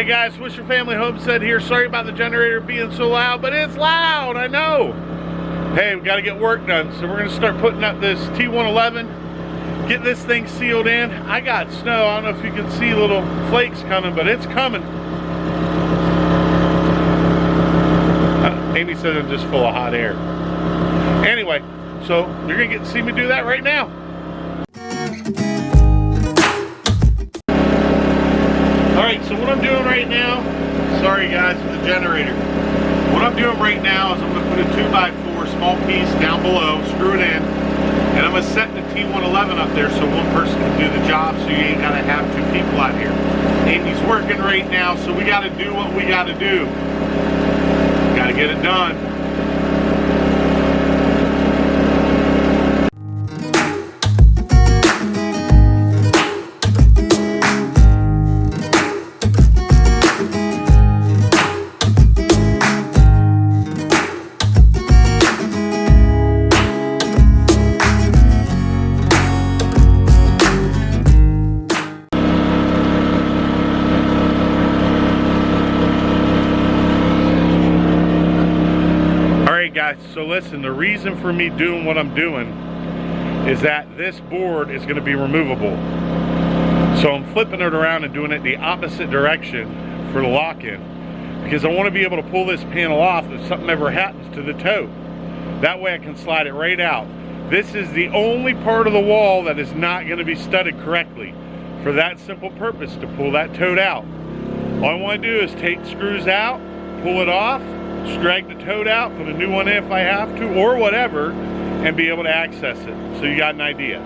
Alright guys, Swisher Family Homestead here. Sorry about the generator being so loud, but it's loud, I know. Hey, we got to get work done, so we're going to start putting up this T111, get this thing sealed in. I got snow, I don't know if you can see little flakes coming, but it's coming. Amy said I'm just full of hot air. Anyway, so you're going to get to see me do that right now. Alright, so what I'm doing right now, sorry guys for the generator. What I'm doing right now is I'm going to put a 2x4 small piece down below, screw it in, and I'm going to set the T111 up there so one person can do the job, so you ain't got to have two people out here. Amy's working right now, so we got to do what we got to do. Got to get it done. Guys, so listen, the reason for me doing what I'm doing is that this board is going to be removable. So I'm flipping it around and doing it the opposite direction for the lock-in, because I want to be able to pull this panel off if something ever happens to the tote. That way I can slide it right out. This is the only part of the wall that is not going to be studded correctly for that simple purpose, to pull that tote out. All I want to do is take screws out, pull it off, drag the tote out, put a new one in if I have to, or whatever, and be able to access it. So you got an idea.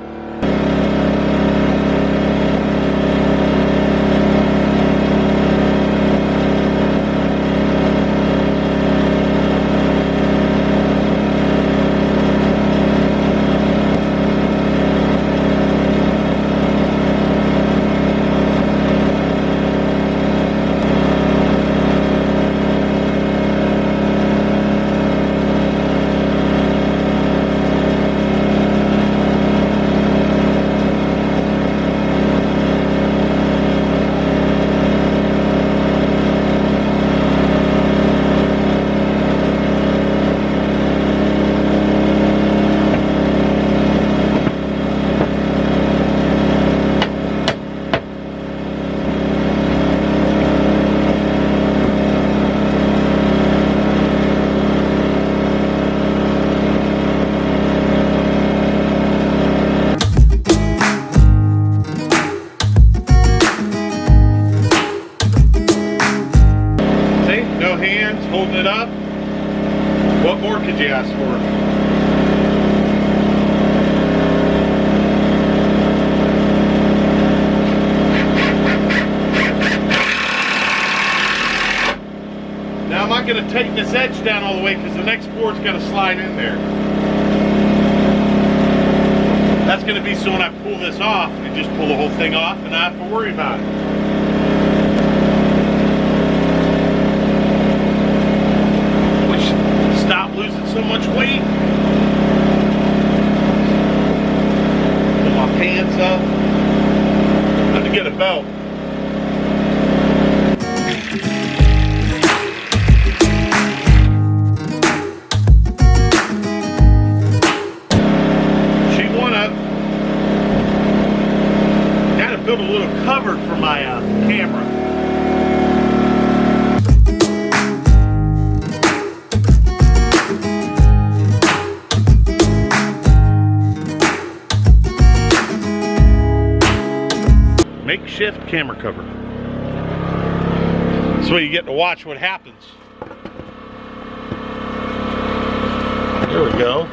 Holding it up. What more could you ask for? Now I'm not going to take this edge down all the way because the next board's going to slide in there. That's going to be so when I pull this off, I just pull the whole thing off and I have to worry about it. Stop losing so much weight. Pull my pants up. I have to get a belt. She won up. Got to build a little cover for my camera. Makeshift camera cover. This way you get to watch what happens. There we go.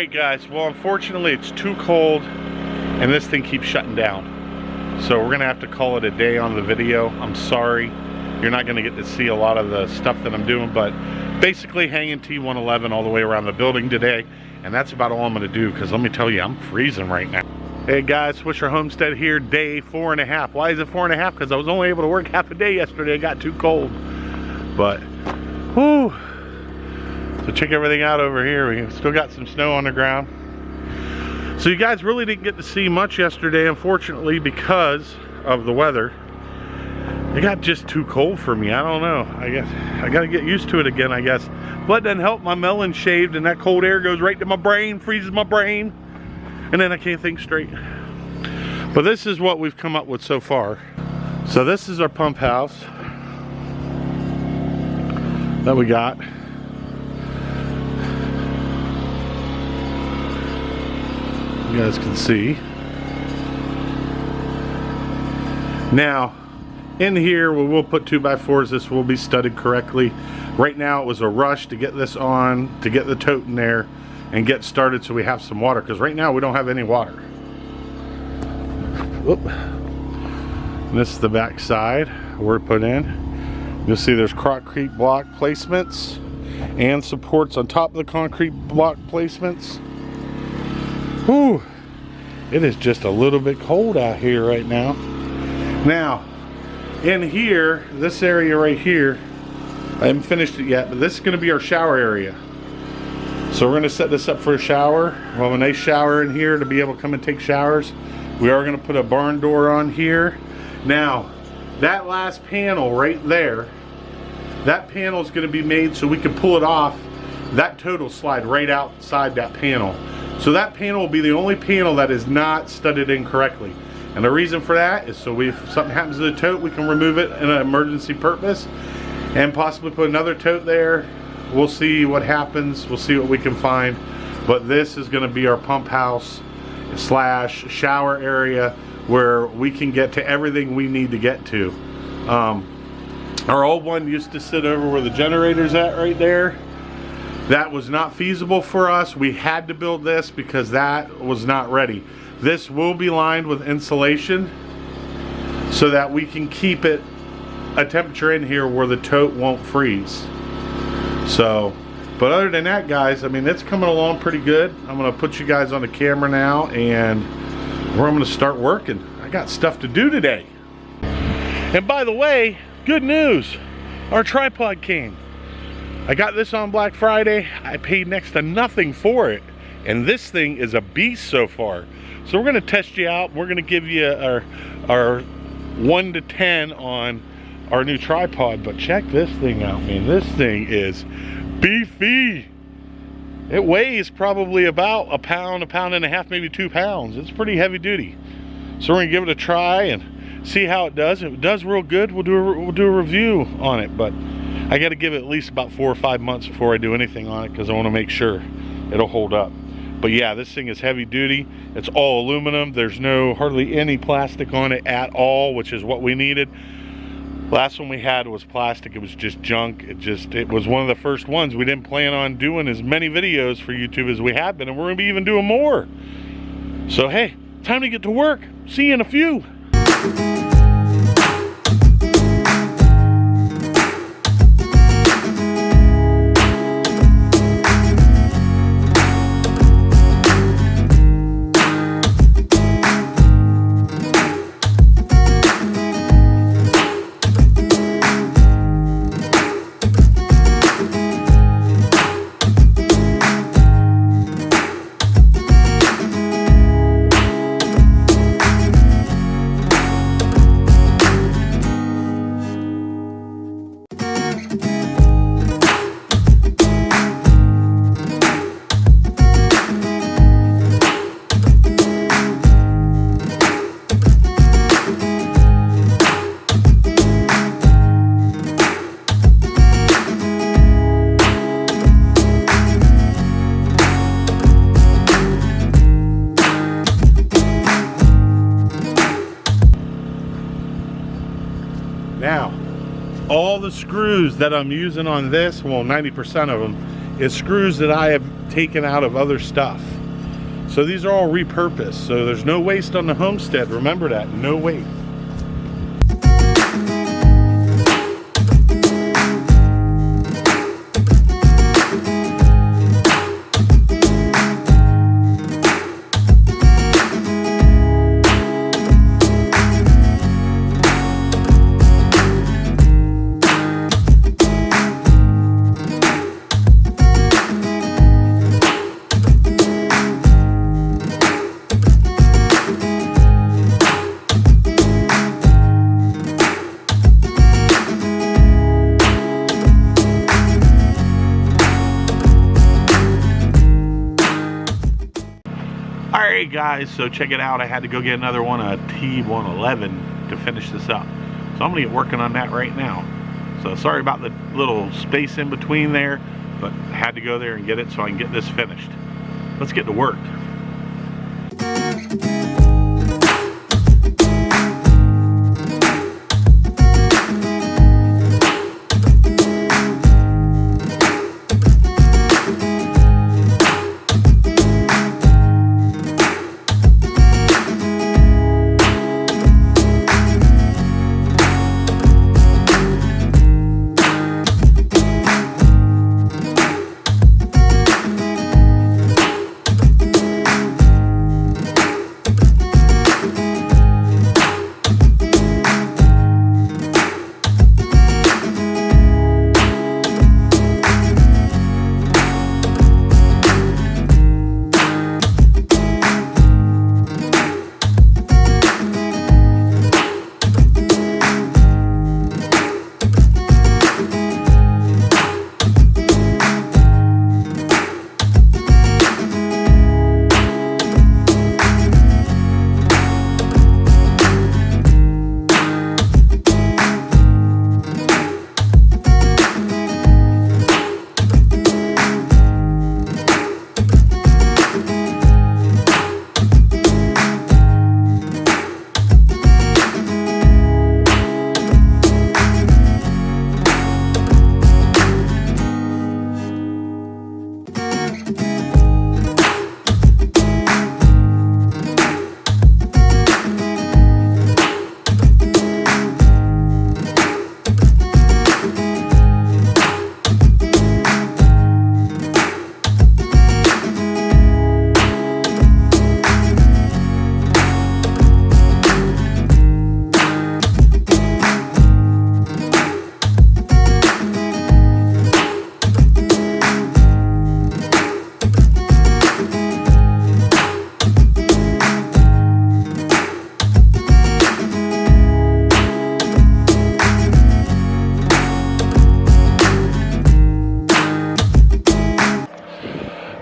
Alright guys, well unfortunately it's too cold and this thing keeps shutting down. So we're gonna have to call it a day on the video. I'm sorry. You're not gonna get to see a lot of the stuff that I'm doing, but basically hanging T111 all the way around the building today. And that's about all I'm gonna do, because let me tell you, I'm freezing right now. Hey guys, Swisher Homestead here, day 4.5. Why is it 4.5? Because I was only able to work half a day yesterday. It got too cold. But, whew. So check everything out over here. We still got some snow on the ground. So you guys really didn't get to see much yesterday, unfortunately, because of the weather. It got just too cold for me. I don't know. I guess I gotta get used to it again, I guess. But it doesn't help. My melon shaved and that cold air goes right to my brain, freezes my brain. And then I can't think straight. But this is what we've come up with so far. So this is our pump house that we got. You guys can see. Now, in here we will put 2x4s. This will be studded correctly. Right now it was a rush to get this on, to get the tote in there and get started so we have some water, because right now we don't have any water. Oop. And this is the back side we're put in. You'll see there's concrete block placements and supports on top of the concrete block placements. Whew. It is just a little bit cold out here right now. Now, in here, this area right here, I haven't finished it yet, but this is going to be our shower area. So we're going to set this up for a shower. We'll have a nice shower in here to be able to come and take showers. We are going to put a barn door on here. Now, that last panel right there, that panel is going to be made so we can pull it off. That tote will slide right outside that panel. So that panel will be the only panel that is not studded in correctly. And the reason for that is so if something happens to the tote, we can remove it in an emergency purpose and possibly put another tote there. We'll see what happens. We'll see what we can find. But this is going to be our pump house slash shower area where we can get to everything we need to get to. Our old one used to sit over where the generator's at right there. That was not feasible for us. We had to build this because that was not ready. This will be lined with insulation so that we can keep it a temperature in here where the tote won't freeze. So, but other than that, guys, I mean, it's coming along pretty good. I'm going to put you guys on the camera now and I'm going to start working. I got stuff to do today. And by the way, good news. Our tripod came. I got this on Black Friday. I paid next to nothing for it. And this thing is a beast so far. So we're going to test you out. We're going to give you our 1 to 10 on our new tripod. But check this thing out, man. This thing is beefy. It weighs probably about a pound and a half, maybe 2 pounds. It's pretty heavy duty. So we're going to give it a try and see how it does. If it does real good, we'll do a review on it. But I got to give it at least about 4 or 5 months before I do anything on it, because I want to make sure it'll hold up. But yeah, this thing is heavy duty. It's all aluminum. There's hardly any plastic on it at all, which is what we needed. Last one we had was plastic. It was just junk. It was one of the first ones. We didn't plan on doing as many videos for YouTube as we have been, and we're gonna be even doing more. So hey, time to get to work. See you in a few. Now, all the screws that I'm using on this, well, 90% of them, is screws that I have taken out of other stuff. So these are all repurposed. So there's no waste on the homestead. Remember that, no waste. Alright guys, so check it out. I had to go get another one, a T111, to finish this up. So I'm going to get working on that right now. So sorry about the little space in between there, but I had to go there and get it so I can get this finished. Let's get to work.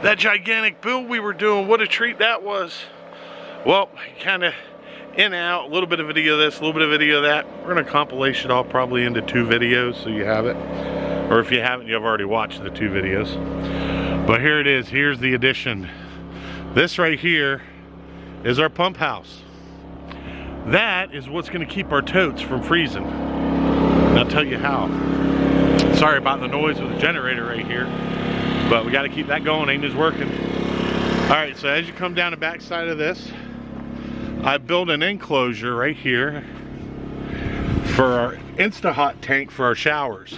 That gigantic build we were doing, what a treat that was. Well, kind of in and out, a little bit of video of this, a little bit of video of that. We're going to compilation it all probably into 2 videos so you have it. Or if you haven't, you've already watched the 2 videos. But here it is, here's the addition. This right here is our pump house. That is what's going to keep our totes from freezing. And I'll tell you how. Sorry about the noise with the generator right here. But we got to keep that going, ain't just working. Alright, so as you come down the back side of this, I built an enclosure right here for our Insta-Hot tank for our showers.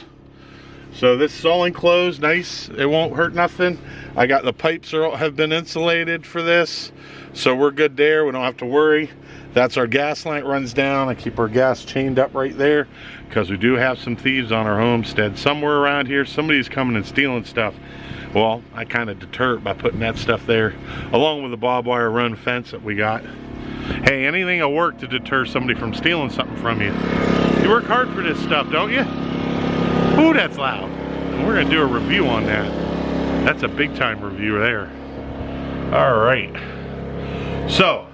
So this is all enclosed, nice, it won't hurt nothing. I got the pipes have been insulated for this, so we're good there, we don't have to worry. That's our gas line, runs down. I keep our gas chained up right there because we do have some thieves on our homestead. Somewhere around here, somebody's coming and stealing stuff. Well, I kind of deter it by putting that stuff there, along with the barbed wire run fence that we got. Hey, anything will work to deter somebody from stealing something from you. You work hard for this stuff, don't you? Ooh, that's loud. And we're gonna do a review on that. That's a big time review there. All right. So,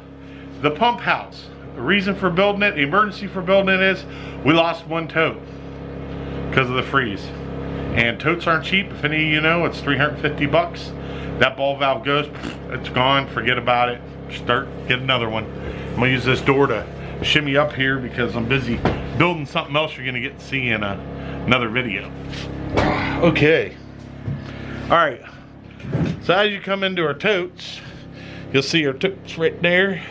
the pump house. The reason for building it, the emergency for building it is we lost 1 tote because of the freeze. And totes aren't cheap. If any of you know, it's 350 bucks. That ball valve goes, it's gone, forget about it. Get another one. I'm gonna use this door to shimmy up here because I'm busy building something else you're gonna get to see in another video. Okay. All right, so as you come into our totes, you'll see our totes right there.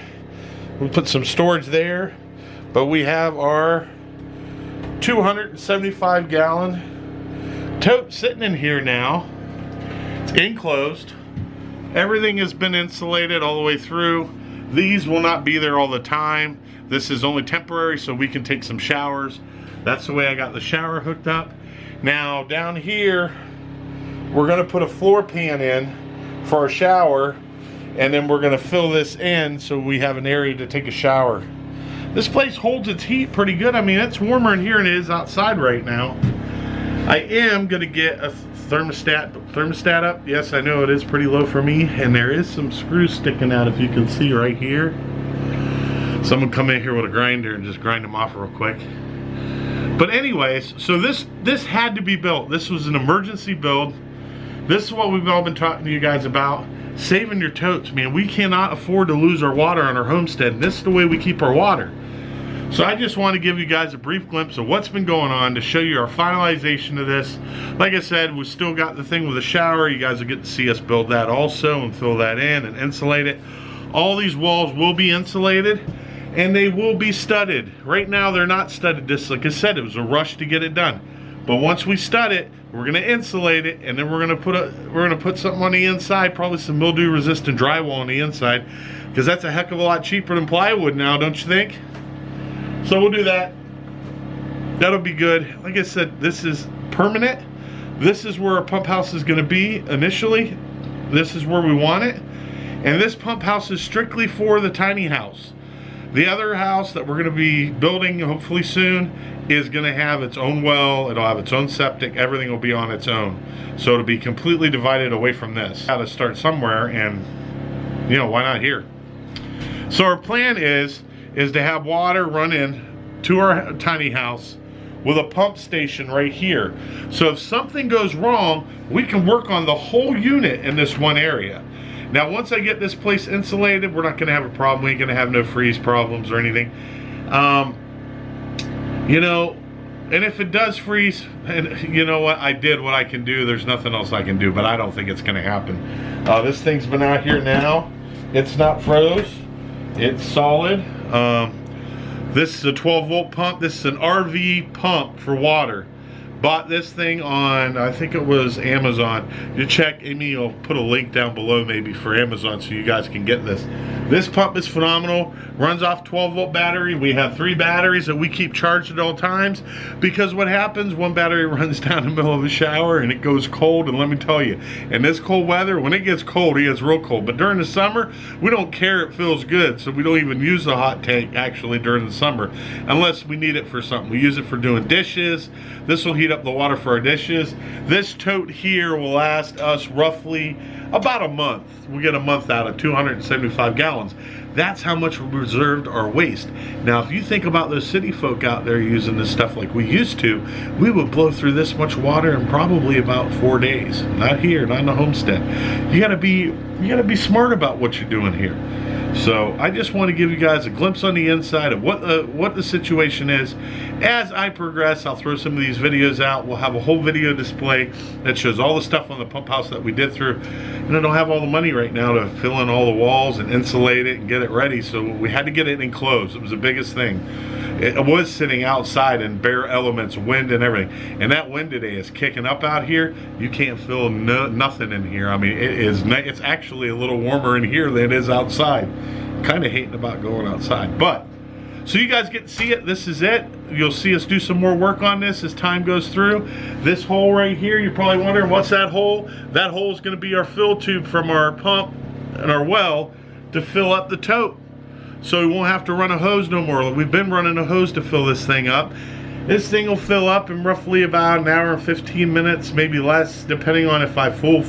We'll put some storage there, but we have our 275 gallon tote sitting in here now. It's enclosed. Everything has been insulated all the way through. These will not be there all the time. This is only temporary so we can take some showers. That's the way I got the shower hooked up. Now down here, we're gonna put a floor pan in for our shower, and then we're gonna fill this in so we have an area to take a shower. This place holds its heat pretty good. I mean, it's warmer in here than it is outside right now. I am gonna get a thermostat up. Yes, I know it is pretty low for me, and there is some screws sticking out, if you can see right here. Someone come in here with a grinder and just grind them off real quick. But anyways, so this had to be built. This was an emergency build. This is what we've all been talking to you guys about. Saving your totes, man. We cannot afford to lose our water on our homestead, and this is the way we keep our water. So I just want to give you guys a brief glimpse of what's been going on to show you our finalization of this. Like I said, we still got the thing with the shower. You guys will get to see us build that also and fill that in and insulate it. All these walls will be insulated and they will be studded. Right now they're not studded. Just like I said, it was a rush to get it done. But once we stud it, we're gonna insulate it, and then we're gonna put something on the inside, probably some mildew resistant drywall on the inside, because that's a heck of a lot cheaper than plywood now, don't you think? So we'll do that. That'll be good. Like I said, this is permanent. This is where our pump house is gonna be initially. This is where we want it. And this pump house is strictly for the tiny house. The other house that we're gonna be building hopefully soon is gonna have its own well, it'll have its own septic, everything will be on its own. So it'll be completely divided away from this. Got to start somewhere, and you know, why not here? So our plan is to have water run in to our tiny house with a pump station right here. So if something goes wrong, we can work on the whole unit in this one area. Now once I get this place insulated, we're not gonna have a problem. We ain't gonna have no freeze problems or anything. You know, and if it does freeze, and you know what, I did what I can do. There's nothing else I can do, but I don't think it's gonna happen. This thing's been out here now. It's not froze. It's solid. This is a 12-volt pump. This is an RV pump for water. Bought this thing on, I think it was Amazon. You check, Amy will put a link down below maybe for Amazon so you guys can get this. This pump is phenomenal. Runs off 12-volt battery. We have 3 batteries that we keep charged at all times, because what happens, one battery runs down in the middle of a shower and it goes cold, and let me tell you, in this cold weather, when it gets cold, it gets real cold. But during the summer, we don't care, it feels good, so we don't even use the hot tank actually during the summer, unless we need it for something. We use it for doing dishes. This will heat up the water for our dishes. This tote here will last us roughly about a month. We get a month out of 275 gallons. That's how much we reserved our waste. Now, if you think about those city folk out there using this stuff like we used to, we would blow through this much water in probably about 4 days. Not here, not in the homestead. You gotta be smart about what you're doing here. So I just want to give you guys a glimpse on the inside of what the situation is. As I progress, I'll throw some of these videos out. We'll have a whole video display that shows all the stuff on the pump house that we did through. And I don't have all the money right now to fill in all the walls and insulate it and get it ready. So we had to get it enclosed. It was the biggest thing. It was sitting outside in bare elements, wind and everything. And that wind today is kicking up out here. You can't feel nothing in here. I mean, it's actually a little warmer in here than it is outside. Kind of hating about going outside, but so you guys get to see it. This is it. You'll see us do some more work on this as time goes through. This hole right here, you're probably wondering, what's that hole? That hole is going to be our fill tube from our pump and our well to fill up the tote, so we won't have to run a hose no more. We've been running a hose to fill this thing up. This thing will fill up in roughly about an hour and 15 minutes, maybe less, depending on if I full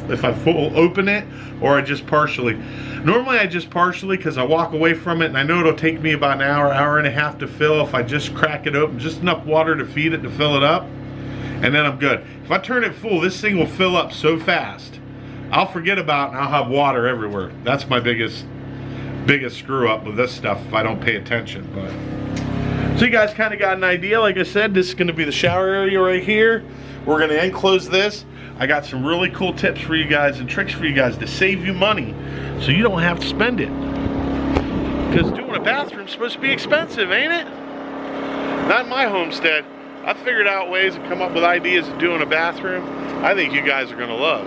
open it or I just partially. Normally I just partially, because I walk away from it and I know it'll take me about an hour, hour and a half to fill if I just crack it open, just enough water to feed it to fill it up, and then I'm good. If I turn it full, this thing will fill up so fast, I'll forget about it and I'll have water everywhere. That's my biggest screw up with this stuff if I don't pay attention. But so you guys kind of got an idea. Like I said, this is going to be the shower area right here. we're gonna enclose this. I got some really cool tips for you guys and tricks for you guys to save you money so you don't have to spend it. Because doing a bathroom's supposed to be expensive, ain't it? Not in my homestead. I've figured out ways and come up with ideas of doing a bathroom I think you guys are gonna love.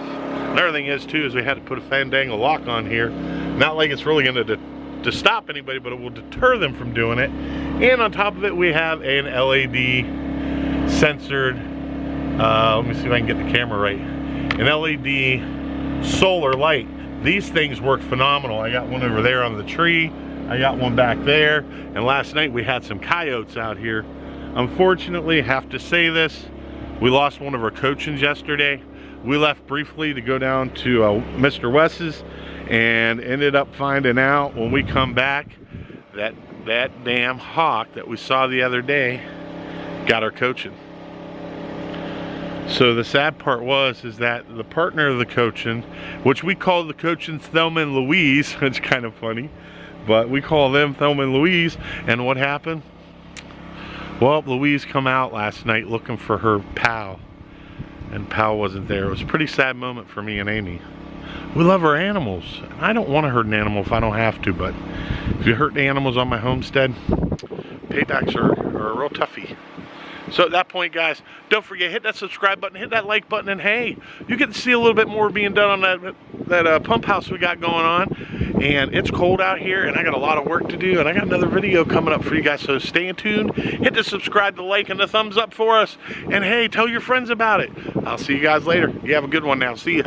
Another thing is too, is we had to put a fandangle lock on here. Not like it's really gonna to stop anybody, but it will deter them from doing it. And on top of it, we have an LED censored, let me see if I can get the camera right, an LED solar light. These things work phenomenal. I got one over there on the tree, I got one back there, and last night we had some coyotes out here. Unfortunately, have to say this, we lost one of our cochins yesterday. We left briefly to go down to Mr. Wes's and ended up finding out when we come back that that damn hawk that we saw the other day got our cochin. So the sad part is that the partner of the cochin, which we call the cochins Thelma and Louise, it's kind of funny, but we call them Thelma and Louise, and what happened? Well, Louise come out last night looking for her pal, and pal wasn't there. It was a pretty sad moment for me and Amy. We love our animals, and I don't want to hurt an animal if I don't have to, but if you hurt the animals on my homestead, paybacks are a real toughie. So at that point, guys, don't forget, hit that subscribe button, hit that like button, and hey, you get to see a little bit more being done on that pump house we got going on. And it's cold out here, and I got a lot of work to do, and I got another video coming up for you guys, so stay tuned. Hit the subscribe, the like, and the thumbs up for us. And hey, tell your friends about it. I'll see you guys later. You have a good one now. See ya.